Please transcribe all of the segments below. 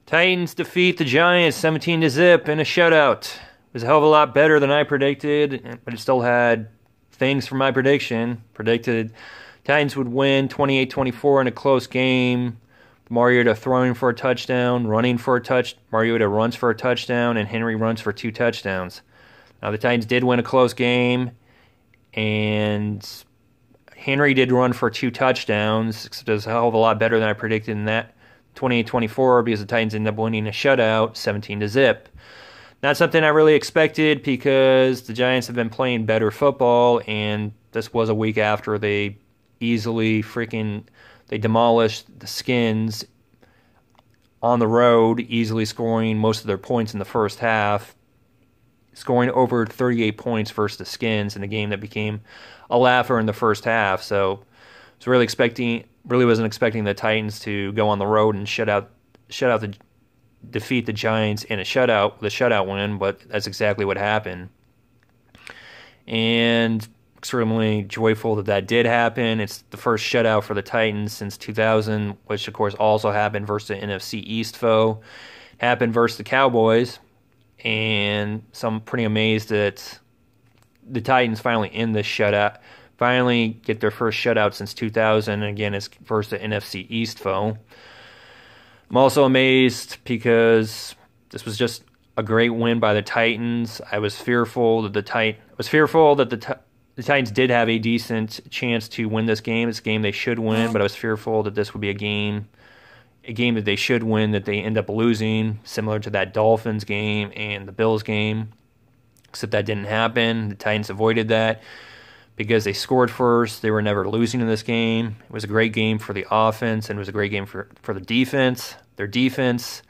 Titans defeat the Giants 17-0 in a shutout. It was a hell of a lot better than I predicted, but it still had things from my prediction. Predicted Titans would win 28-24 in a close game. Mariota throwing for a touchdown, running for a touchdown. Mariota runs for a touchdown, and Henry runs for 2 touchdowns. Now, the Titans did win a close game, and Henry did run for 2 touchdowns. It was a hell of a lot better than I predicted in that 28-24 because the Titans ended up winning a shutout 17-0. Not something I really expected because the Giants have been playing better football, and this was a week after they demolished the Skins on the road, easily scoring most of their points in the first half, scoring over 38 points versus the Skins in a game that became a laugher in the first half. So I was really wasn't expecting the Titans to go on the road and defeat the Giants in the shutout win, but that's exactly what happened. And extremely joyful that did happen. It's the first shutout for the Titans since 2000, which of course also happened versus the NFC East foe. Happened versus the Cowboys, and so I'm pretty amazed that the Titans finally get their first shutout since 2000, and again it's versus the NFC East foe. I'm also amazed because this was just a great win by the Titans. I was fearful that the Titans did have a decent chance to win this game. It's a game they should win, but I was fearful that this would be a game that they should win, that they end up losing, similar to that Dolphins game and the Bills game. Except that didn't happen. The Titans avoided that because they scored first. They were never losing in this game. It was a great game for the offense, and it was a great game for the defense. The defense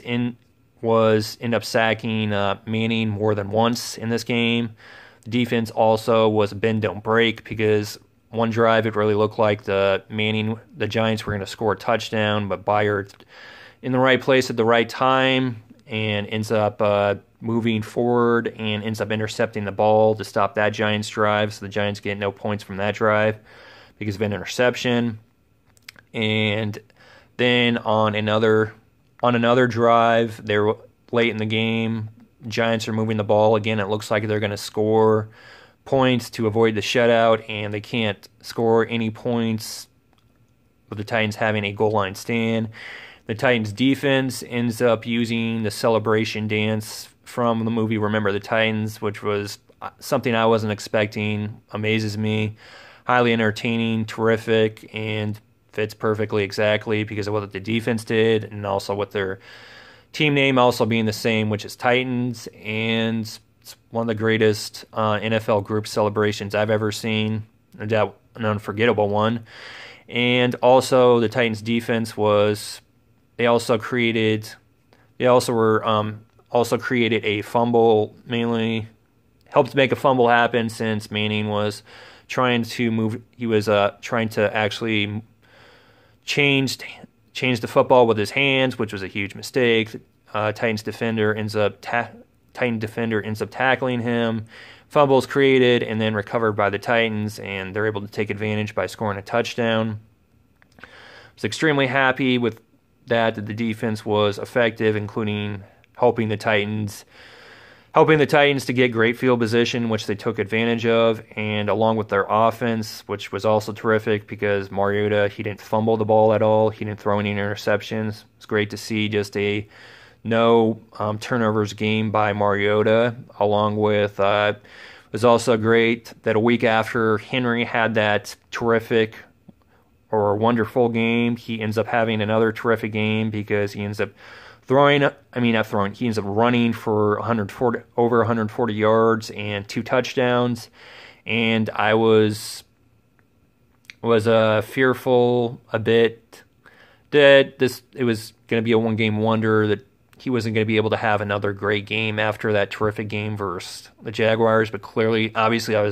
ended up sacking Manning more than once in this game. The defense also was a bend don't break because one drive it really looked like the Giants were going to score a touchdown, but Byard in the right place at the right time and ends up moving forward and ends up intercepting the ball to stop that Giants drive. So the Giants get no points from that drive because of an interception. And then on another drive, they're late in the game. Giants are moving the ball again. It looks like they're going to score points to avoid the shutout, and they can't score any points with the Titans having a goal line stand. The Titans defense ends up using the celebration dance from the movie Remember the Titans, which was something I wasn't expecting. Amazes me. Highly entertaining, terrific, and fits perfectly exactly because of what the defense did and also what their team name also being the same, which is Titans, and it's one of the greatest NFL group celebrations I've ever seen. No doubt an unforgettable one. And also the Titans defense they also created a fumble, mainly helped make a fumble happen since Manning was trying to actually change the football with his hands, which was a huge mistake. Titan defender ends up tackling him. Fumbles created and then recovered by the Titans, and they're able to take advantage by scoring a touchdown. I was extremely happy with that the defense was effective, including helping the Titans to get great field position, which they took advantage of, and along with their offense, which was also terrific because Mariota, he didn't fumble the ball at all. He didn't throw any interceptions. It's great to see just a no turnovers game by Mariota, along with it was also great that a week after Henry had that terrific or wonderful game, he ends up having another terrific game because he ends up running for over 140 yards and 2 touchdowns. And I was fearful a bit that it was going to be a one-game wonder, that he wasn't going to be able to have another great game after that terrific game versus the Jaguars. But obviously I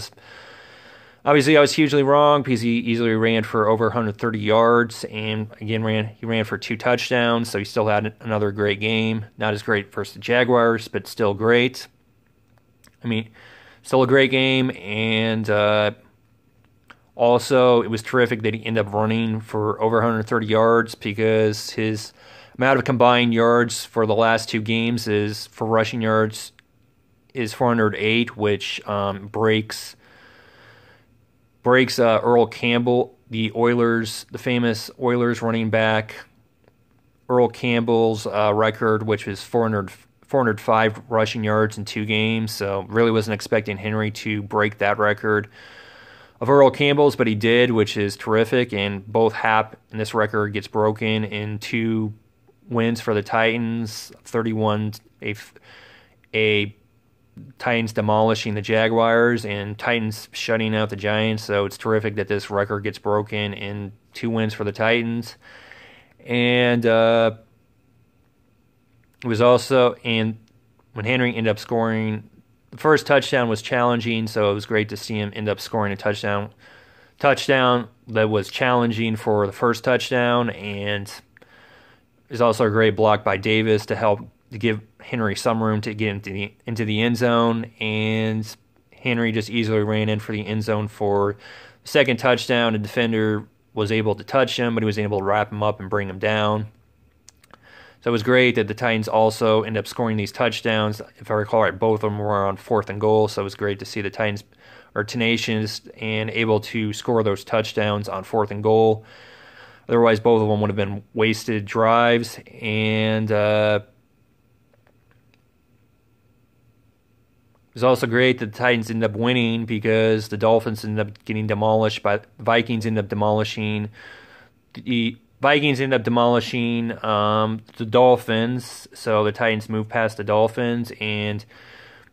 was hugely wrong because he easily ran for over 130 yards, and again he ran for 2 touchdowns, so he still had another great game. Not as great versus the Jaguars, but still great. Still a great game, and also it was terrific that he ended up running for over 130 yards because his amount of combined yards for the last 2 games is for rushing yards is 408, which breaks Earl Campbell, the famous Oilers running back Earl Campbell's record, which was 405 rushing yards in 2 games. So really wasn't expecting Henry to break that record of Earl Campbell's, but he did, which is terrific. And both Hap and this record gets broken in 2 wins for the Titans. 31 a Titans demolishing the Jaguars and Titans shutting out the Giants. So it's terrific that this record gets broken in 2 wins for the Titans. And it was also, and when Henry ended up scoring, the first touchdown was challenging, so it was great to see him end up scoring a touchdown that was challenging for the first touchdown. And it was also a great block by Davis to give Henry some room to get into the end zone, and Henry just easily ran in for the end zone for the second touchdown. The defender was able to touch him, but he was able to wrap him up and bring him down. So it was great that the Titans also ended up scoring these touchdowns. If I recall right, both of them were on 4th and goal, so it was great to see the Titans are tenacious and able to score those touchdowns on 4th and goal. Otherwise, both of them would have been wasted drives. And it was also great that the Titans ended up winning because the Dolphins ended up getting demolished by the Vikings. The Vikings ended up demolishing the Dolphins, so the Titans moved past the Dolphins, and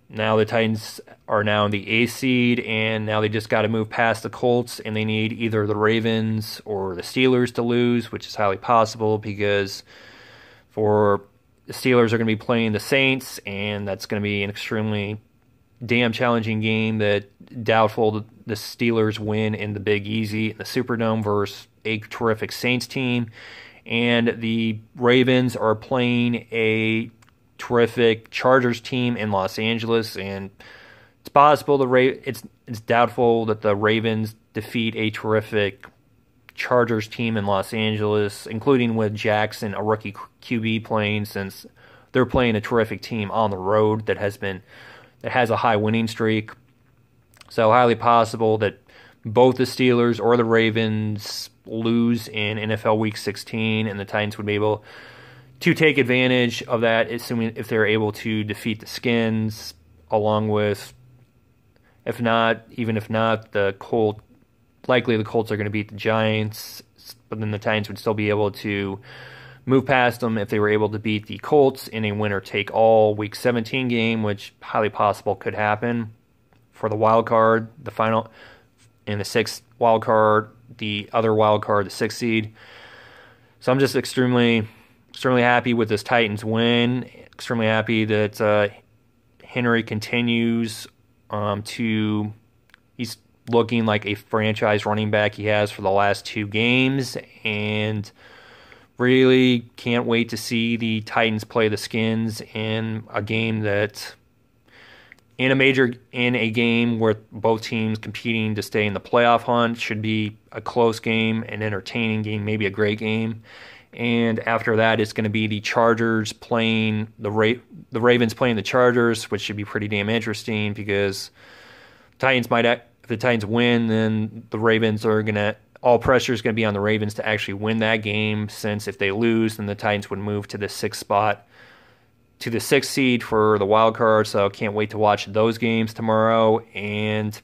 now the Titans are now in the 8th seed, and now they just got to move past the Colts, and they need either the Ravens or the Steelers to lose, which is highly possible because the Steelers are going to be playing the Saints, and that's going to be an extremely damn challenging game that doubtful the Steelers win in the Big Easy in the Superdome versus a terrific Saints team. And the Ravens are playing a terrific Chargers team in Los Angeles, and it's possible it's doubtful that the Ravens defeat a terrific Chargers team in Los Angeles, including with Jackson, a rookie QB, playing, since they're playing a terrific team on the road that has a high winning streak. So highly possible that both the Steelers or the Ravens lose in NFL Week 16, and the Titans would be able to take advantage of that, assuming if they're able to defeat the Skins, along with, if not, the Colts. Likely the Colts are going to beat the Giants, but then the Titans would still be able to move past them if they were able to beat the Colts in a winner-take-all Week 17 game, which highly possible could happen for the wild card, the final, and the 6th wild card, the other wild card, the 6th seed. So I'm just extremely happy with this Titans win. Extremely happy that Henry continues he's looking like a franchise running back he has for the last 2 games, and really can't wait to see the Titans play the Skins in a game where both teams competing to stay in the playoff hunt. Should be a close game, an entertaining game, maybe a great game. And after that, it's going to be the Chargers playing the Ravens playing the Chargers, which should be pretty damn interesting because if the Titans win, then the Ravens are going to, all pressure is going to be on the Ravens to actually win that game, since if they lose, then the Titans would move to the 6th spot, to the 6th seed for the wild card. So can't wait to watch those games tomorrow. And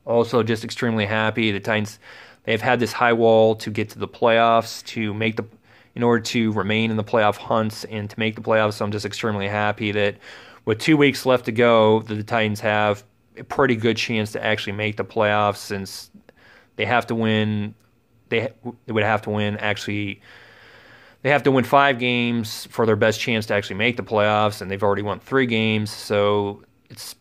also just extremely happy the Titans, they've had this high wall to get to the playoffs, in order to remain in the playoff hunts and to make the playoffs. So I'm just extremely happy that with 2 weeks left to go, that the Titans have a pretty good chance to actually make the playoffs, since they have to win. They have to win 5 games for their best chance to actually make the playoffs, and they've already won 3 games. So it's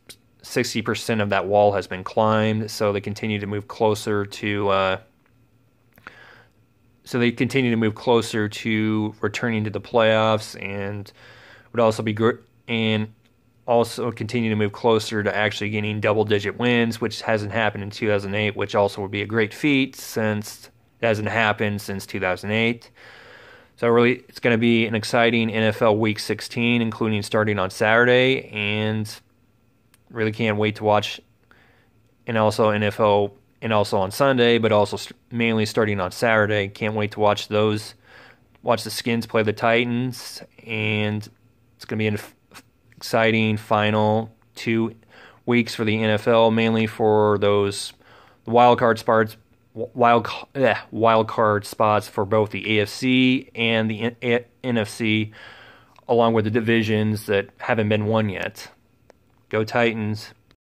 60% of that wall has been climbed. So they continue to move closer to. So they continue to move closer to returning to the playoffs, and would also be good, and also continue to move closer to actually getting double-digit wins, which hasn't happened in 2008, which also would be a great feat since it hasn't happened since 2008. So really, it's going to be an exciting NFL Week 16, including starting on Saturday, and really can't wait to watch. And also NFL, and also on Sunday, but also mainly starting on Saturday. Can't wait to watch those. Watch the Skins play the Titans, and it's going to be an exciting final 2 weeks for the NFL, mainly for those wild card spots for both the AFC and the NFC, along with the divisions that haven't been won yet. Go Titans.